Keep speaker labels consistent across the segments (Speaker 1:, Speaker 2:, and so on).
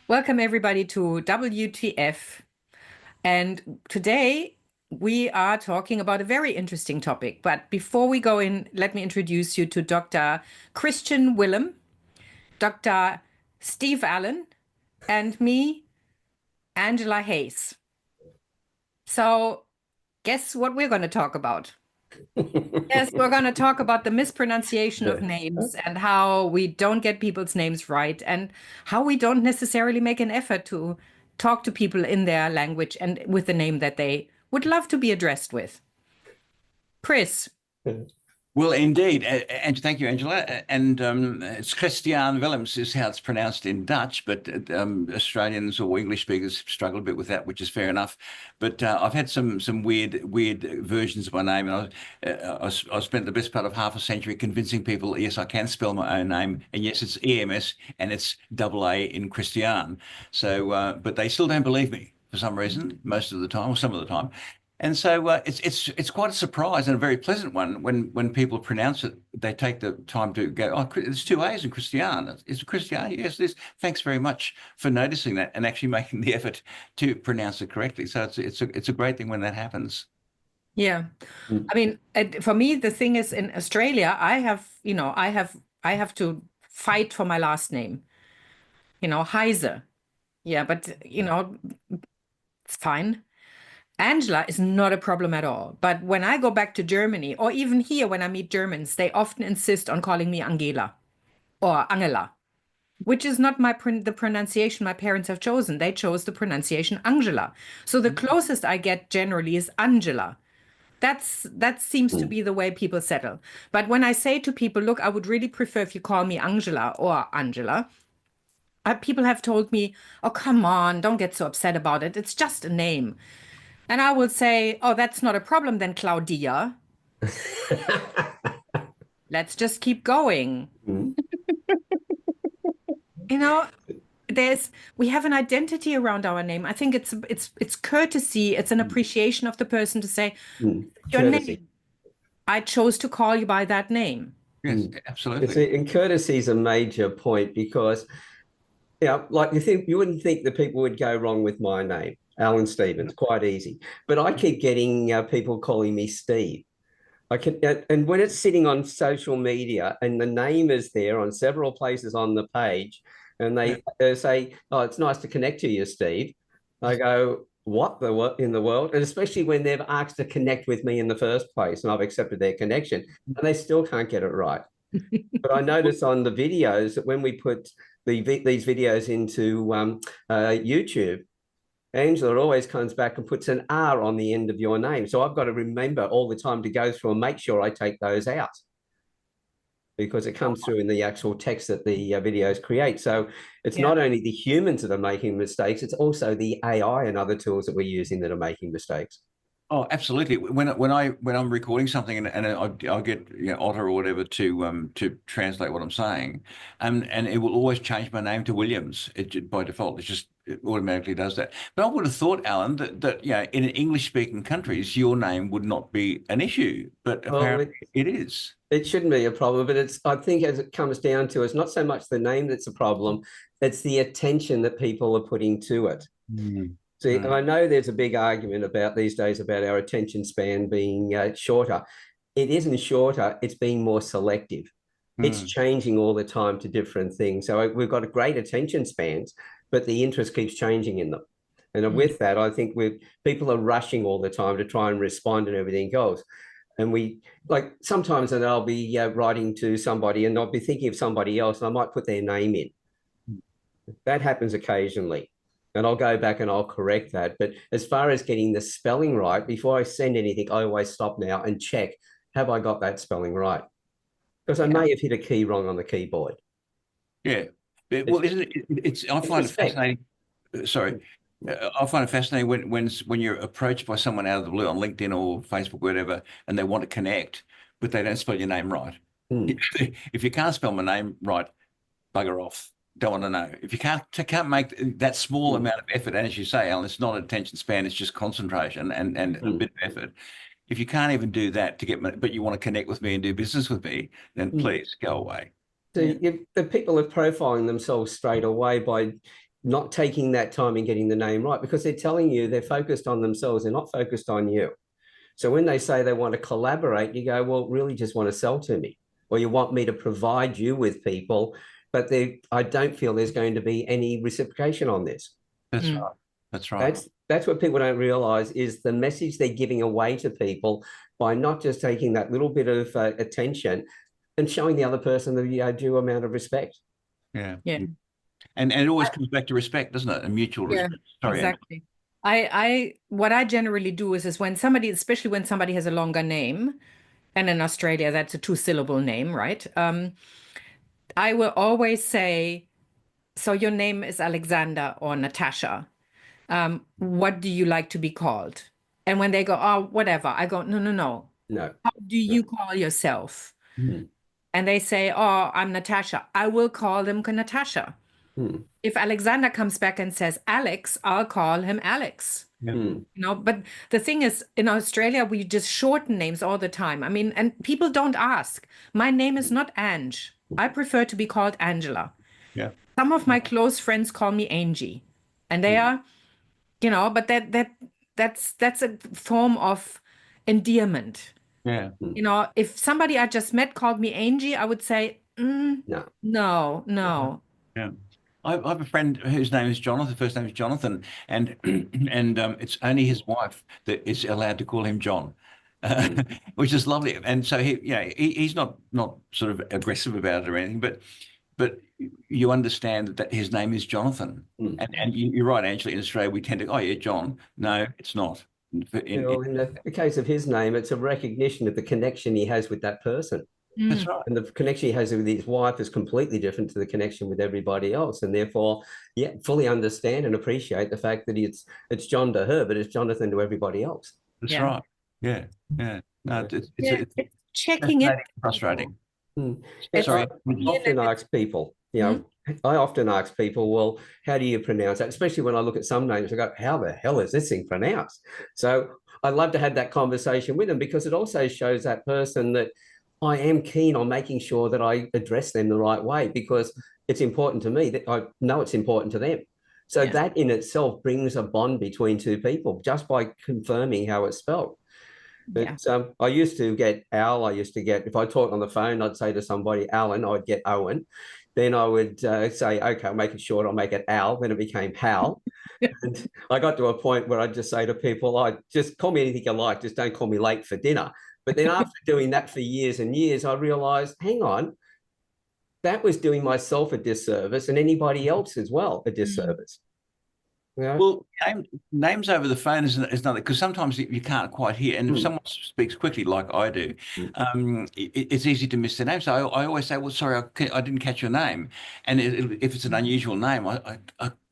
Speaker 1: Welcome everybody to WTF. And today we are talking about a very interesting topic. But before we go in, let me introduce you to Dr. Christiaan Willems, Dr. Steve Allen, and me, Angela Heise. So guess what we're going to talk about? Yes, we're going to talk about the mispronunciation of names and how we don't get people's names right and how we don't necessarily make an effort to talk to people in their language and with the name that they would love to be addressed with. Chris.
Speaker 2: Well, indeed. And thank you, Angela. And it's Christiaan Willems is how it's pronounced in Dutch, but Australians or English speakers struggle a bit with that, which is fair enough. But I've had some weird versions of my name, and I spent the best part of half a century convincing people, yes, I can spell my own name, and yes, it's EMS, and it's AA in Christiaan. So, but they still don't believe me for some reason, most of the time, or some of the time. And so it's quite a surprise and a very pleasant one when people pronounce it. They take the time to go, oh, there's two A's in Christiaan. Is it Christiaan? Yes, this. Thanks very much for noticing that and actually making the effort to pronounce it correctly. So it's a great thing when that happens.
Speaker 1: Yeah, I mean, for me, the thing is, in Australia, I have to fight for my last name. Heise. Yeah, but it's fine. Angela is not a problem at all. But when I go back to Germany, or even here when I meet Germans, they often insist on calling me Angela or Angela, which is not the pronunciation my parents have chosen. They chose the pronunciation Angela. So the closest I get generally is Angela. That seems to be the way people settle. But when I say to people, look, I would really prefer if you call me Angela or Angela, people have told me, oh, come on, don't get so upset about it. It's just a name. And I will say, oh, that's not a problem then, Claudia. Let's just keep going. We have an identity around our name. I think it's courtesy. It's an appreciation of the person to say, your name. I chose to call you by that name.
Speaker 2: Yes, absolutely.
Speaker 3: And courtesy is a major point because, like you wouldn't think that people would go wrong with my name. Alan Stevens, quite easy. But I keep getting people calling me Steve. And when it's sitting on social media and the name is there on several places on the page, and they say, oh, it's nice to connect to you, Steve. I go, what in the world? And especially when they've asked to connect with me in the first place and I've accepted their connection and they still can't get it right. But I notice on the videos that when we put these videos into YouTube, Angela always comes back and puts an R on the end of your name. So I've got to remember all the time to go through and make sure I take those out because it comes through in the actual text that the videos create. So it's not only the humans that are making mistakes, it's also the AI and other tools that we're using that are making mistakes.
Speaker 2: Oh, absolutely. When I'm recording something and I'll get Otter or whatever to translate what I'm saying, and it will always change my name to Williams by default. It automatically does that. But I would have thought, Alan, that in English-speaking countries, your name would not be an issue, but apparently it is.
Speaker 3: It shouldn't be a problem, but I think as it comes down to, it's not so much the name that's a problem, it's the attention that people are putting to it. See, and I know there's a big argument about these days about our attention span being shorter. It isn't shorter, it's being more selective. It's changing all the time to different things. So we've got great attention spans, but the interest keeps changing in them. And with that, I think people are rushing all the time to try and respond and everything else. And sometimes I'll be writing to somebody and I'll be thinking of somebody else and I might put their name in. That happens occasionally. And I'll go back and I'll correct that. But as far as getting the spelling right, before I send anything, I always stop now and check, have I got that spelling right? Because I may have hit a key wrong on the keyboard.
Speaker 2: Yeah. Well, isn't it? I find it fascinating. Sorry. I find it fascinating when you're approached by someone out of the blue on LinkedIn or Facebook, whatever, and they want to connect, but they don't spell your name right. If you can't spell my name right, bugger off. Don't want to know. If you can't make that small amount of effort, and as you say, Alan, it's not attention span, it's just concentration and a bit of effort. If you can't even do that to get me, but you want to connect with me and do business with me, then please go away.
Speaker 3: So the people are profiling themselves straight away by not taking that time and getting the name right, because they're telling you they're focused on themselves. They're not focused on you. So when they say they want to collaborate, you go, well, really just want to sell to me, or you want me to provide you with people, but I don't feel there's going to be any reciprocation on this.
Speaker 2: That's right. That's right.
Speaker 3: That's what people don't realize, is the message they're giving away to people by not just taking that little bit of attention and showing the other person the due amount of respect.
Speaker 2: Yeah.
Speaker 1: Yeah.
Speaker 2: And it always comes back to respect, doesn't it? A mutual respect. Sorry,
Speaker 1: exactly. What I generally do is when somebody, especially when somebody has a longer name, and in Australia that's a 2-syllable name, right? I will always say, so your name is Alexander or Natasha. What do you like to be called? And when they go, oh, whatever, I go, no. How do you call yourself? And they say, oh, I'm Natasha. I will call them Natasha. If Alexander comes back and says Alex, I'll call him Alex. But the thing is, in Australia, we just shorten names all the time. I mean, and people don't ask. My name is not Ange. I prefer to be called Angela.
Speaker 2: Yeah.
Speaker 1: Some of my close friends call me Angie, and they are, but that's a form of endearment.
Speaker 2: Yeah.
Speaker 1: If somebody I just met called me Angie, I would say, no.
Speaker 2: Yeah. I have a friend whose name is Jonathan. First name is Jonathan, and it's only his wife that is allowed to call him John, which is lovely. And so he's not sort of aggressive about it or anything, but you understand that his name is Jonathan. And you're right, Angela. In Australia, we tend to, oh yeah, John. No, it's not.
Speaker 3: In the case of his name, it's a recognition of the connection he has with that person.
Speaker 2: That's right.
Speaker 3: And the connection he has with his wife is completely different to the connection with everybody else. And therefore, fully understand and appreciate the fact that it's John to her, but it's Jonathan to everybody else.
Speaker 2: That's right. Yeah. No, it's
Speaker 1: checking it.
Speaker 2: Frustrating.
Speaker 3: I often ask people, well, how do you pronounce that? Especially when I look at some names, I go, how the hell is this thing pronounced? So I'd love to have that conversation with them, because it also shows that person that I am keen on making sure that I address them the right way, because it's important to me, that I know it's important to them. So that in itself brings a bond between two people just by confirming how it's spelled. But I used to get Al. If I talked on the phone, I'd say to somebody, Alan, I'd get Owen. Then I would say, okay, I'll make it short, I'll make it Al. Then it became Hal. And I got to a point where I'd just say to people, just call me anything you like, just don't call me late for dinner. But then after doing that for years and years, I realized, hang on, that was doing myself a disservice and anybody else as well a disservice.
Speaker 2: Well, names over the phone is another, because sometimes you can't quite hear, and if someone speaks quickly like I do, it's easy to miss their name. So I always say, well, sorry, I didn't catch your name. And if it's an unusual name,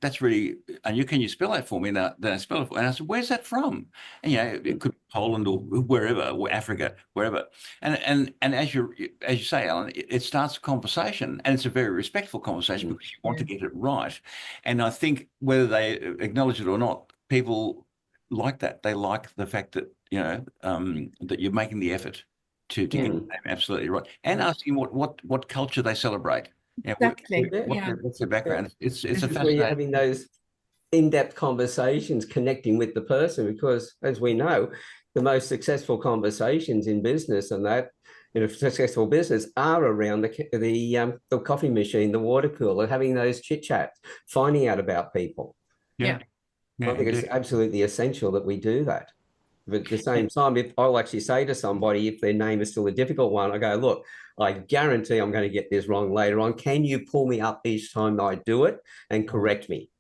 Speaker 2: that's really unusual. Can you spell that for me? Then I spell it for, and I said, where's that from? And it could be Poland or wherever, or Africa, wherever. And as you say, Alan, it starts a conversation, and it's a very respectful conversation because you want to get it right. And I think whether they acknowledge it or not, people like that. They like the fact that that you're making the effort to get the name absolutely right, and asking what culture they celebrate.
Speaker 1: Exactly.
Speaker 2: What's their background? It's a fascinating.
Speaker 3: Where you're having those in-depth conversations, connecting with the person, because as we know, the most successful conversations in business and that successful business are around the coffee machine, the water cooler, having those chit chats, finding out about people.
Speaker 2: Yeah.
Speaker 3: I think it's absolutely essential that we do that. But at the same time, if I'll actually say to somebody, if their name is still a difficult one, I go, look, I guarantee I'm going to get this wrong later on. Can you pull me up each time I do it and correct me?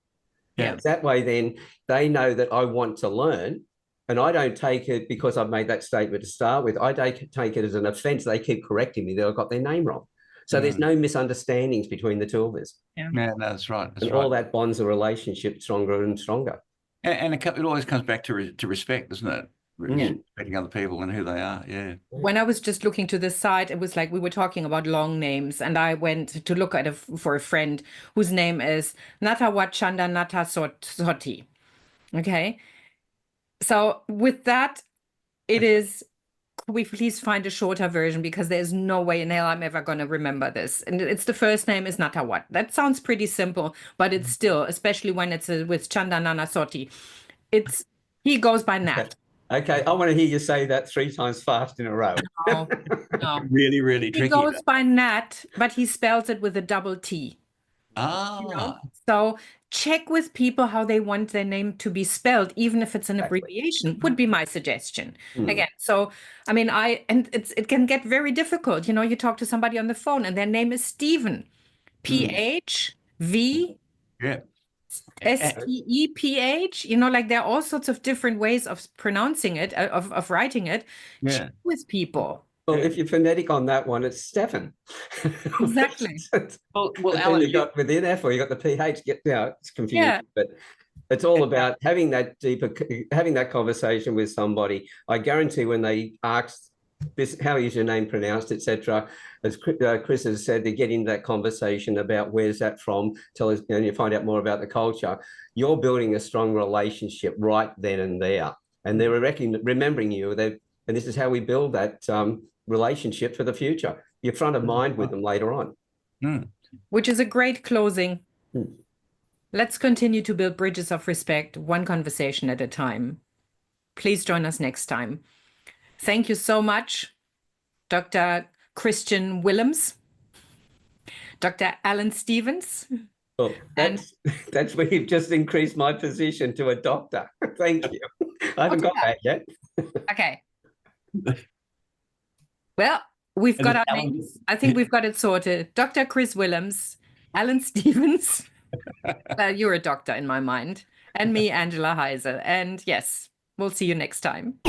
Speaker 2: Yeah.
Speaker 3: That way, then they know that I want to learn, and I don't take it because I've made that statement to start with. I don't take it as an offense. They keep correcting me that I've got their name wrong. So there's no misunderstandings between the two of us.
Speaker 2: Yeah, no, that's right.
Speaker 3: And all that bonds the relationship stronger and stronger.
Speaker 2: And it always comes back to respect, doesn't it? Respecting other people and who they are. Yeah.
Speaker 1: When I was just looking to this site, it was like we were talking about long names, and I went to look at for a friend whose name is Natawachanda Natasoti. Okay. So with that, it is could we please find a shorter version, because there's no way in hell I'm ever going to remember this. And it's the first name is Natawat. That sounds pretty simple, but it's still, especially when it's with Chandanana Soti, he goes by Nat.
Speaker 3: Okay, I want to hear you say that 3 times fast in a row.
Speaker 1: No, no.
Speaker 2: Really, really tricky.
Speaker 1: He goes by Nat, but he spells it with a double T.
Speaker 2: Ah.
Speaker 1: You know? So check with people how they want their name to be spelled, even if it's an abbreviation, would be my suggestion. Again, so I mean, it can get very difficult. You know, you talk to somebody on the phone and their name is Stephen, PHV.
Speaker 2: Yeah.
Speaker 1: STEPH, you know, like there are all sorts of different ways of pronouncing it, of writing it.
Speaker 2: Yeah.
Speaker 1: Check with people.
Speaker 3: Well, if you're phonetic on that one, it's Stefan.
Speaker 1: Exactly.
Speaker 2: Well,
Speaker 3: But
Speaker 2: Alan,
Speaker 3: then you got with the NF or you got the PH. It's confusing.
Speaker 1: Yeah.
Speaker 3: But it's all about having that conversation with somebody. I guarantee when they ask this, how is your name pronounced, etc., as Chris has said, they get into that conversation about where's that from, tell us, and you find out more about the culture. You're building a strong relationship right then and there, and they're remembering you. And this is how we build that relationship for the future. You're front of mind with them later on.
Speaker 1: Which is a great closing. Let's continue to build bridges of respect, one conversation at a time. Please join us next time. Thank you so much, Dr. Christiaan Willems, Dr. Alan Stevens.
Speaker 3: Well, that's where you've just increased my position to a doctor. Thank you. I haven't got that yet.
Speaker 1: Okay. Well, we've got our names. I think we've got it sorted. Dr. Chris Willems, Alan Stevens. You're a doctor in my mind. And me, Angela Heise. And yes, we'll see you next time.